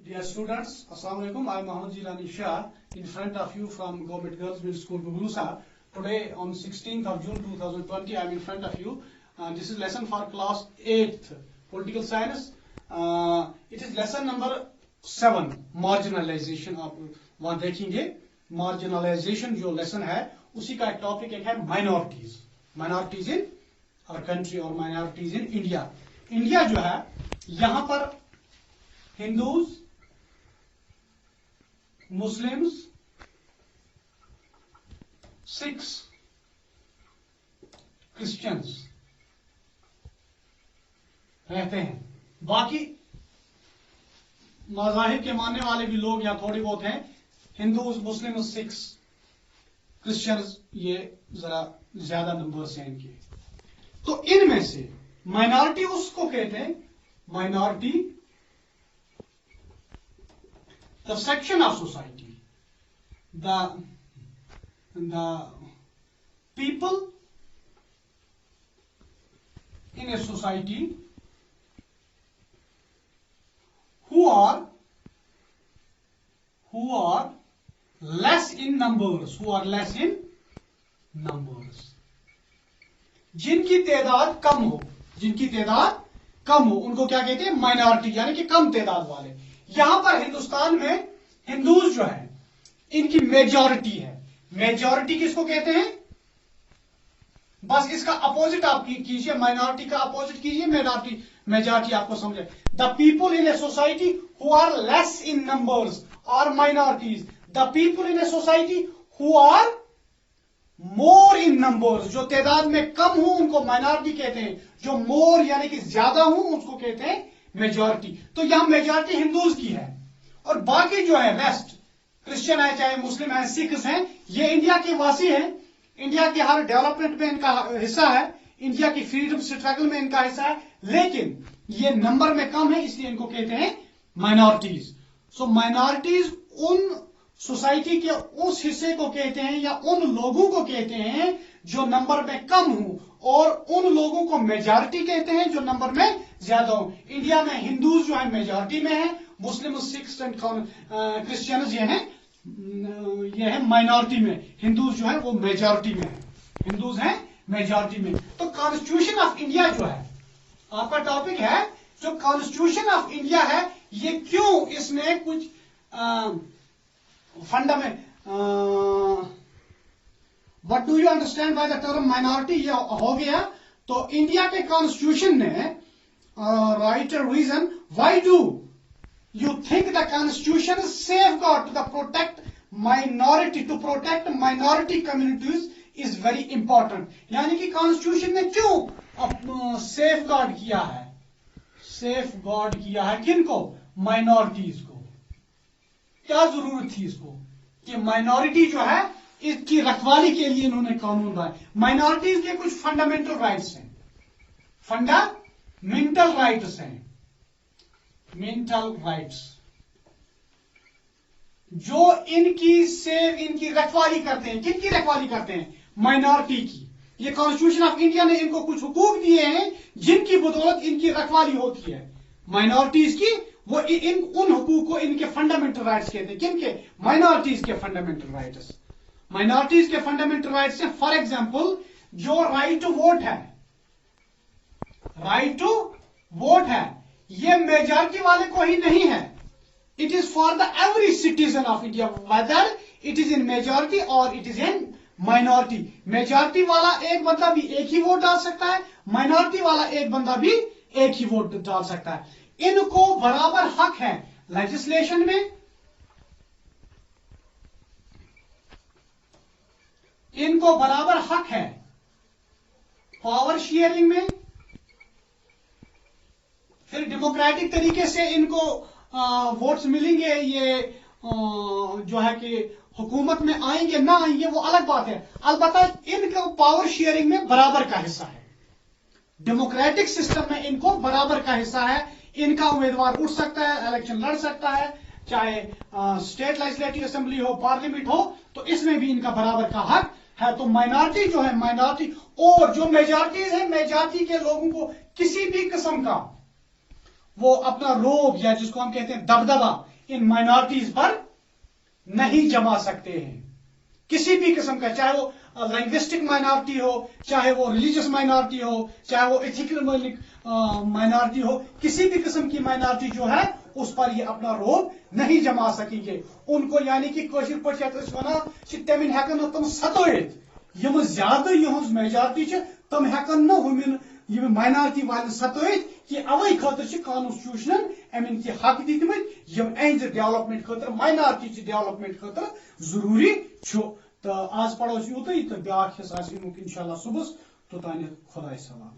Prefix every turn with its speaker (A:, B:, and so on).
A: Dear students, Assalamu alaikum. I am Mohammad Jilani Shah in front of you from Government Girls Middle School, Gugulusa. Today on 16th of June 2020, I am in front of you. This is lesson for class 8th, Political Science. It is lesson number 7, Marginalization. आप वहाँ देखेंगे marginalization जो lesson है उसी का एक topic एक है minorities. Minorities in our country और minorities in India. India जो है यहाँ पर Hindus, Muslims, Sikhs, Christians रहते हैं. बाकी मज़ाहिब के मानने वाले भी लोग यहाँ थोड़े बहुत हैं. हिंदूज, मुस्लिम, सिख्स, क्रिश्चियंस ये जरा ज्यादा नंबर्स हैं इनके. तो इनमें से माइनॉरिटी उसको कहते हैं, minority the section of society, the people in a society who are less in numbers, जिनकी तादाद कम हो, उनको क्या कहते हैं? माइनॉरिटी, यानी कि कम तादाद वाले. यहां पर हिंदुस्तान में हिंदूज जो है इनकी मेजॉरिटी है. मेजॉरिटी किसको कहते हैं? बस इसका अपोजिट आप कीजिए, माइनॉरिटी का अपोजिट कीजिए, मेजॉरिटी आपको समझे. The people in a society who are less in numbers are minorities. The people in a society who are more in numbers, जो तादाद में कम हो उनको माइनॉरिटी कहते हैं, जो मोर यानी कि ज्यादा हो उसको कहते हैं मेजॉरिटी. तो यहां मेजॉरिटी हिंदूज की है और बाकी जो है रेस्ट, क्रिश्चियन है, चाहे मुस्लिम है, सिख्स हैं, ये इंडिया के वासी हैं. इंडिया के हर डेवलपमेंट में इनका हिस्सा है, इंडिया की फ्रीडम स्ट्रगल में इनका हिस्सा है, लेकिन ये नंबर में कम है, इसलिए इनको कहते हैं माइनॉरिटीज. सो माइनॉरिटीज उन सोसाइटी के उस हिस्से को कहते हैं या उन लोगों को कहते हैं जो नंबर में कम हो, और उन लोगों को मेजॉरिटी कहते हैं जो नंबर में ज्यादा हो. इंडिया में हिंदूज जो है मेजॉरिटी में है, मुस्लिम, सिख्स एंड क्रिश्चियंस ये है माइनॉरिटी में. हिंदूज जो है वो मेजॉरिटी में है, हिंदूज हैं मेजॉरिटी में. तो कॉन्स्टिट्यूशन ऑफ इंडिया जो है आपका टॉपिक है, जो कॉन्स्टिट्यूशन ऑफ इंडिया है, ये क्यों इसमें कुछ what do you understand by the term minority, ये हो गया. तो इंडिया के कॉन्स्टिट्यूशन ने right reason why do you think the constitution safeguard to protect minority communities is very important. यानी कि कॉन्स्टिट्यूशन ने क्यों सेफगार्ड किया है किनको? माइनॉरिटीज को. क्या जरूरत थी इसको कि माइनॉरिटी जो है इसकी रखवाली के लिए इन्होंने कानून बनाया. माइनॉरिटीज के कुछ फंडामेंटल राइट्स हैं, मेंटल राइट्स जो इनकी रखवाली करते हैं. किनकी रखवाली करते हैं? माइनॉरिटी की. ये कॉन्स्टिट्यूशन ऑफ इंडिया ने इनको कुछ हुकूक दिए हैं जिनकी बदौलत इनकी रखवाली होती है माइनॉरिटीज की. वो उन हुकूक को इनके फंडामेंटल राइट्स कहते हैं. किनके? माइनॉरिटीज के फंडामेंटल राइट्स. माइनॉरिटीज के फंडामेंटल राइट्स हैं, फॉर एग्जांपल जो राइट टू वोट है, ये मेजॉरिटी वाले को ही नहीं है. It is for the every citizen of India, whether it is in majority और it is in minority. Majority वाला एक बंदा भी एक ही वोट डाल सकता है, माइनॉरिटी वाला एक बंदा भी एक ही वोट डाल सकता है. इनको बराबर हक है लेजिस्लेशन में, इनको बराबर हक है पावर शेयरिंग में, फिर डेमोक्रेटिक तरीके से इनको वोट्स मिलेंगे. ये जो है कि हुकूमत में आएंगे ना आएंगे वो अलग बात है, अलबत्ता इनको पावर शेयरिंग में बराबर का हिस्सा है. डेमोक्रेटिक सिस्टम में इनको बराबर का हिस्सा है. इनका उम्मीदवार उठ सकता है, इलेक्शन लड़ सकता है, चाहे स्टेट लेजिस्लेटिव असेंबली हो, पार्लियामेंट हो, तो इसमें भी इनका बराबर का हक है. तो माइनॉरिटी जो है, माइनॉरिटी और जो मेजॉरिटीज है, मेजॉरिटी के लोगों को किसी भी किस्म का वो अपना रोब या जिसको हम कहते हैं दबदबा इन माइनॉरिटीज पर नहीं जमा सकते हैं। किसी भी किस्म का, चाहे वो लैंग्विस्टिक माइनॉरिटी हो, चाहे वो रिलीजियस माइनॉरिटी हो, चाहे वो एथिकल माइनॉरिटी हो, किसी भी किस्म की माइनॉरिटी जो है उस पर ये अपना रोब नहीं जमा सकेंगे। उनको यानी कि कशिर पे तमिन हेकन तम सतोत यम ज्यादा यहज मेजॉरिटी तम हेकन न यम माइनॉरिटी वाले सतोत कि अवे खतर कॉन्स्टिट्यूशन अमिन के हक दितम यम अहज डेवलपमेंट खतर माइनॉरिटी डेवलपमेंट खतर जरूरी तो आज पढ़ो यूत तो ब्या हिस्सा इंशाल्लाह सुबह तोतान खुदा सवाल।